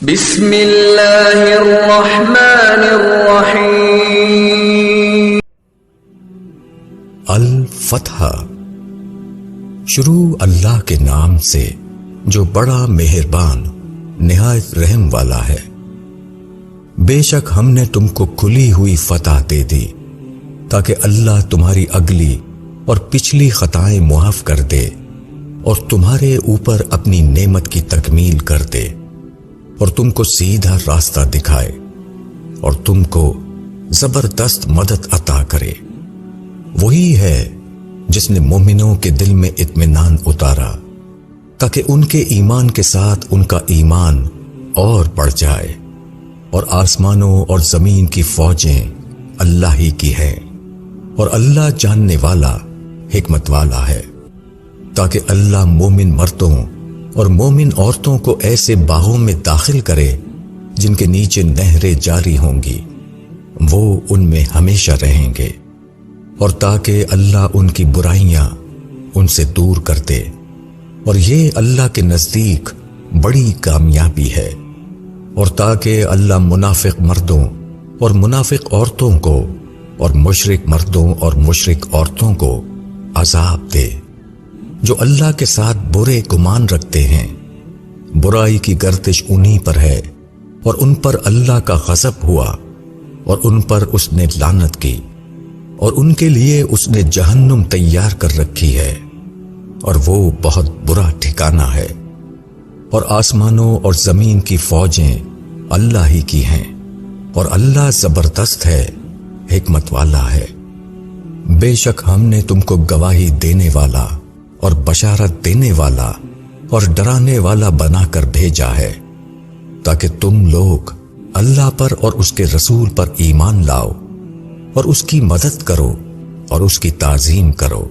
بسم اللہ الرحمن الرحیم۔ الفتح۔ شروع اللہ کے نام سے جو بڑا مہربان نہایت رحم والا ہے۔ بے شک ہم نے تم کو کھلی ہوئی فتح دے دی تاکہ اللہ تمہاری اگلی اور پچھلی خطائیں معاف کر دے اور تمہارے اوپر اپنی نعمت کی تکمیل کر دے اور تم کو سیدھا راستہ دکھائے اور تم کو زبردست مدد عطا کرے۔ وہی ہے جس نے مومنوں کے دل میں اطمینان اتارا تاکہ ان کے ایمان کے ساتھ ان کا ایمان اور بڑھ جائے، اور آسمانوں اور زمین کی فوجیں اللہ ہی کی ہیں، اور اللہ جاننے والا حکمت والا ہے، تاکہ اللہ مومن مردوں اور مومن عورتوں کو ایسے باغوں میں داخل کرے جن کے نیچے نہریں جاری ہوں گی، وہ ان میں ہمیشہ رہیں گے، اور تاکہ اللہ ان کی برائیاں ان سے دور کر دے، اور یہ اللہ کے نزدیک بڑی کامیابی ہے، اور تاکہ اللہ منافق مردوں اور منافق عورتوں کو اور مشرک مردوں اور مشرک عورتوں کو عذاب دے جو اللہ کے ساتھ برے گمان رکھتے ہیں۔ برائی کی گردش انہی پر ہے، اور ان پر اللہ کا غضب ہوا، اور ان پر اس نے لعنت کی، اور ان کے لیے اس نے جہنم تیار کر رکھی ہے، اور وہ بہت برا ٹھکانہ ہے۔ اور آسمانوں اور زمین کی فوجیں اللہ ہی کی ہیں، اور اللہ زبردست ہے، حکمت والا ہے۔ بے شک ہم نے تم کو گواہی دینے والا اور بشارت دینے والا اور ڈرانے والا بنا کر بھیجا ہے تاکہ تم لوگ اللہ پر اور اس کے رسول پر ایمان لاؤ اور اس کی مدد کرو اور اس کی تعظیم کرو،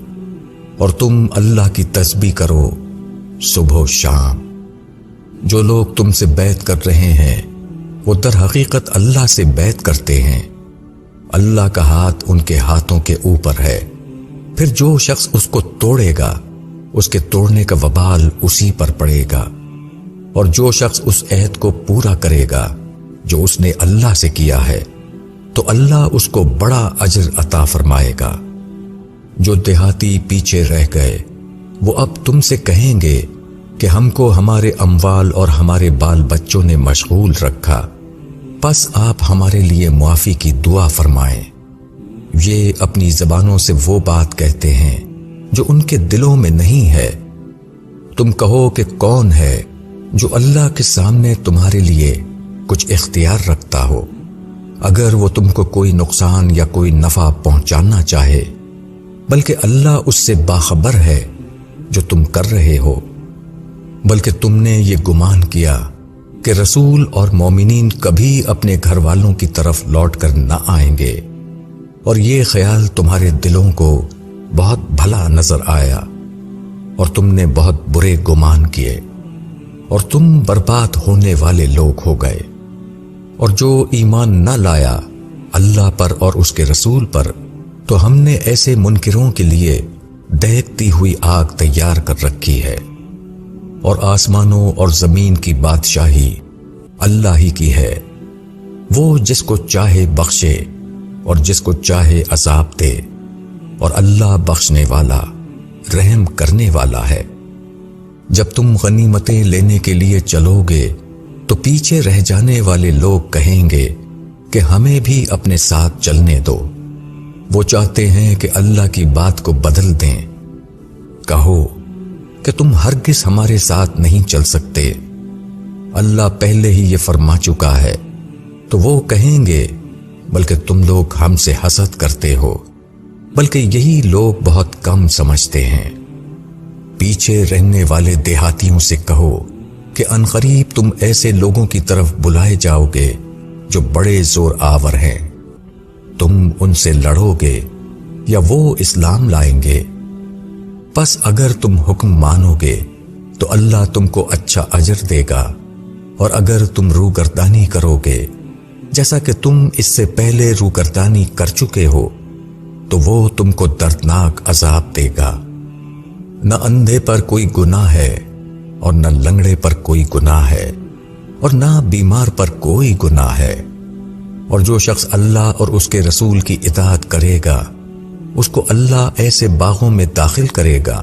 اور تم اللہ کی تسبیح کرو صبح و شام۔ جو لوگ تم سے بیعت کر رہے ہیں وہ در حقیقت اللہ سے بیعت کرتے ہیں، اللہ کا ہاتھ ان کے ہاتھوں کے اوپر ہے، پھر جو شخص اس کو توڑے گا اس کے توڑنے کا وبال اسی پر پڑے گا، اور جو شخص اس عہد کو پورا کرے گا جو اس نے اللہ سے کیا ہے تو اللہ اس کو بڑا اجر عطا فرمائے گا۔ جو دیہاتی پیچھے رہ گئے وہ اب تم سے کہیں گے کہ ہم کو ہمارے اموال اور ہمارے بال بچوں نے مشغول رکھا، پس آپ ہمارے لیے معافی کی دعا فرمائیں۔ یہ اپنی زبانوں سے وہ بات کہتے ہیں جو ان کے دلوں میں نہیں ہے۔ تم کہو کہ کون ہے جو اللہ کے سامنے تمہارے لیے کچھ اختیار رکھتا ہو، اگر وہ تم کو کوئی نقصان یا کوئی نفع پہنچانا چاہے، بلکہ اللہ اس سے باخبر ہے جو تم کر رہے ہو۔ بلکہ تم نے یہ گمان کیا کہ رسول اور مومنین کبھی اپنے گھر والوں کی طرف لوٹ کر نہ آئیں گے، اور یہ خیال تمہارے دلوں کو بہت بھلا نظر آیا، اور تم نے بہت برے گمان کیے، اور تم برباد ہونے والے لوگ ہو گئے۔ اور جو ایمان نہ لایا اللہ پر اور اس کے رسول پر تو ہم نے ایسے منکروں کے لیے دہکتی ہوئی آگ تیار کر رکھی ہے۔ اور آسمانوں اور زمین کی بادشاہی اللہ ہی کی ہے، وہ جس کو چاہے بخشے اور جس کو چاہے عذاب دے، اور اللہ بخشنے والا رحم کرنے والا ہے۔ جب تم غنیمتیں لینے کے لیے چلو گے تو پیچھے رہ جانے والے لوگ کہیں گے کہ ہمیں بھی اپنے ساتھ چلنے دو، وہ چاہتے ہیں کہ اللہ کی بات کو بدل دیں۔ کہو کہ تم ہرگز ہمارے ساتھ نہیں چل سکتے، اللہ پہلے ہی یہ فرما چکا ہے۔ تو وہ کہیں گے بلکہ تم لوگ ہم سے حسد کرتے ہو، بلکہ یہی لوگ بہت کم سمجھتے ہیں۔ پیچھے رہنے والے دیہاتیوں سے کہو کہ عنقریب تم ایسے لوگوں کی طرف بلائے جاؤ گے جو بڑے زور آور ہیں، تم ان سے لڑو گے یا وہ اسلام لائیں گے، پس اگر تم حکم مانو گے تو اللہ تم کو اچھا اجر دے گا، اور اگر تم روگردانی کرو گے جیسا کہ تم اس سے پہلے روگردانی کر چکے ہو تو وہ تم کو دردناک عذاب دے گا۔ نہ اندھے پر کوئی گناہ ہے اور نہ لنگڑے پر کوئی گناہ ہے، اور نہ بیمار پر کوئی گناہ ہے۔ اور جو شخص اللہ اور اس کے رسول کی اطاعت کرے گا اس کو اللہ ایسے باغوں میں داخل کرے گا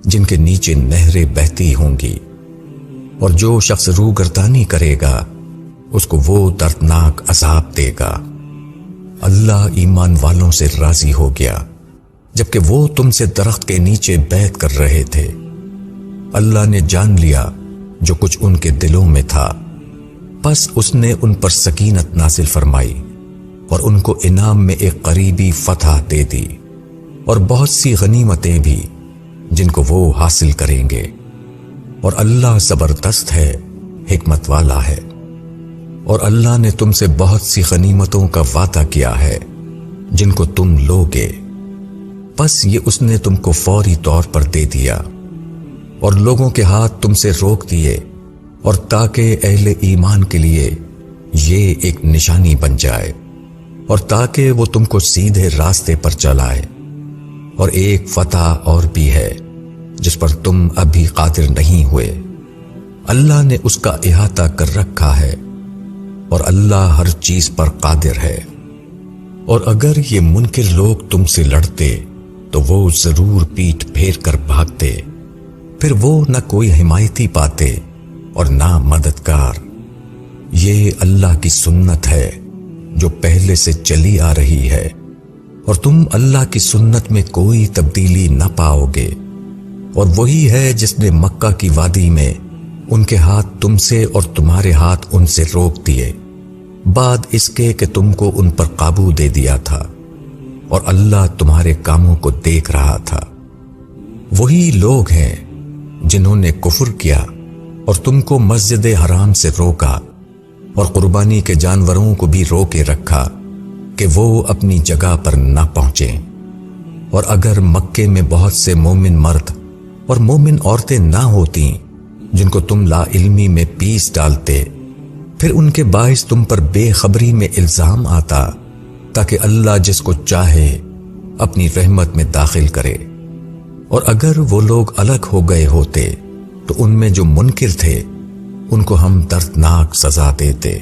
جن کے نیچے نہریں بہتی ہوں گی، اور جو شخص روگردانی کرے گا اس کو وہ دردناک عذاب دے گا۔ اللہ ایمان والوں سے راضی ہو گیا جبکہ وہ تم سے درخت کے نیچے بیعت کر رہے تھے۔ اللہ نے جان لیا جو کچھ ان کے دلوں میں تھا، پس اس نے ان پر سکینت نازل فرمائی اور ان کو انعام میں ایک قریبی فتح دے دی اور بہت سی غنیمتیں بھی جن کو وہ حاصل کریں گے، اور اللہ زبردست ہے، حکمت والا ہے۔ اور اللہ نے تم سے بہت سی غنیمتوں کا وعدہ کیا ہے جن کو تم لوگے، پس یہ اس نے تم کو فوری طور پر دے دیا، اور لوگوں کے ہاتھ تم سے روک دیے، اور تاکہ اہل ایمان کے لیے یہ ایک نشانی بن جائے، اور تاکہ وہ تم کو سیدھے راستے پر چلائے۔ اور ایک فتح اور بھی ہے جس پر تم ابھی قادر نہیں ہوئے، اللہ نے اس کا احاطہ کر رکھا ہے، اور اللہ ہر چیز پر قادر ہے۔ اور اگر یہ منکر لوگ تم سے لڑتے تو وہ ضرور پیٹھ پھیر کر بھاگتے، پھر وہ نہ کوئی حمایتی پاتے اور نہ مددگار۔ یہ اللہ کی سنت ہے جو پہلے سے چلی آ رہی ہے، اور تم اللہ کی سنت میں کوئی تبدیلی نہ پاؤ گے۔ اور وہی ہے جس نے مکہ کی وادی میں ان کے ہاتھ تم سے اور تمہارے ہاتھ ان سے روک دیے، بعد اس کے کہ تم کو ان پر قابو دے دیا تھا، اور اللہ تمہارے کاموں کو دیکھ رہا تھا۔ وہی لوگ ہیں جنہوں نے کفر کیا اور تم کو مسجد حرام سے روکا، اور قربانی کے جانوروں کو بھی روکے رکھا کہ وہ اپنی جگہ پر نہ پہنچیں۔ اور اگر مکے میں بہت سے مومن مرد اور مومن عورتیں نہ ہوتیں جن کو تم لا علمی میں پیس ڈالتے، پھر ان کے باعث تم پر بے خبری میں الزام آتا، تاکہ اللہ جس کو چاہے اپنی رحمت میں داخل کرے۔ اور اگر وہ لوگ الگ ہو گئے ہوتے تو ان میں جو منکر تھے ان کو ہم دردناک سزا دیتے۔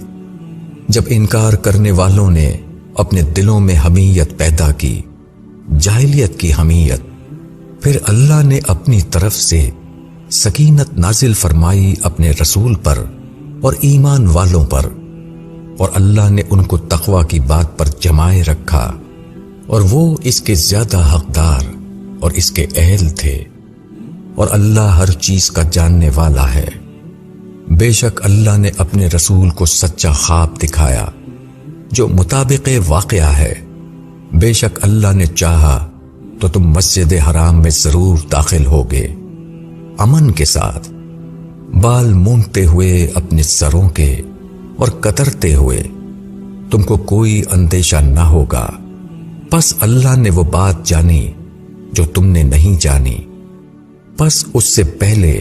جب انکار کرنے والوں نے اپنے دلوں میں حمیت پیدا کی، جاہلیت کی حمیت، پھر اللہ نے اپنی طرف سے سکینت نازل فرمائی اپنے رسول پر اور ایمان والوں پر، اور اللہ نے ان کو تقوی کی بات پر جمائے رکھا، اور وہ اس کے زیادہ حقدار اور اس کے اہل تھے۔ اور اللہ ہر چیز کا جاننے والا ہے۔ بے شک اللہ نے اپنے رسول کو سچا خواب دکھایا جو مطابق واقعہ ہے۔ بے شک اللہ نے چاہا تو تم مسجد حرام میں ضرور داخل ہوگے، امن کے ساتھ، بال مونڈتے ہوئے اپنے سروں کے اور کترتے ہوئے، تم کو کوئی اندیشہ نہ ہوگا۔ پس اللہ نے وہ بات جانی جو تم نے نہیں جانی، پس اس سے پہلے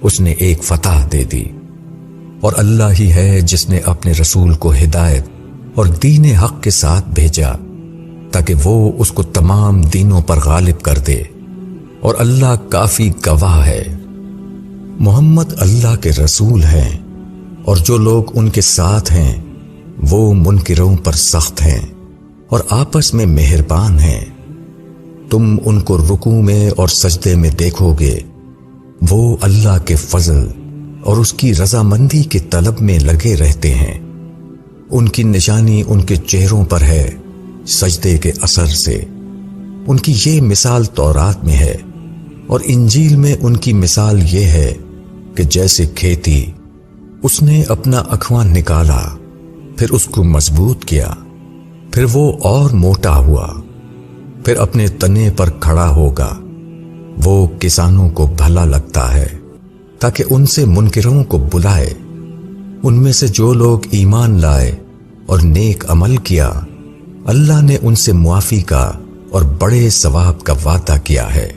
اس نے ایک فتح دے دی۔ اور اللہ ہی ہے جس نے اپنے رسول کو ہدایت اور دین حق کے ساتھ بھیجا تاکہ وہ اس کو تمام دینوں پر غالب کر دے، اور اللہ کافی گواہ ہے۔ محمد اللہ کے رسول ہیں، اور جو لوگ ان کے ساتھ ہیں وہ منکروں پر سخت ہیں اور آپس میں مہربان ہیں۔ تم ان کو رکوع میں اور سجدے میں دیکھو گے، وہ اللہ کے فضل اور اس کی رضامندی کی طلب میں لگے رہتے ہیں۔ ان کی نشانی ان کے چہروں پر ہے سجدے کے اثر سے۔ ان کی یہ مثال تورات میں ہے، اور انجیل میں ان کی مثال یہ ہے کہ جیسے کھیتی اس نے اپنا اکھواں نکالا، پھر اس کو مضبوط کیا، پھر وہ اور موٹا ہوا، پھر اپنے تنے پر کھڑا ہوگا۔ وہ کسانوں کو بھلا لگتا ہے تاکہ ان سے منکروں کو بلائے۔ ان میں سے جو لوگ ایمان لائے اور نیک عمل کیا، اللہ نے ان سے معافی کا اور بڑے ثواب کا وعدہ کیا ہے۔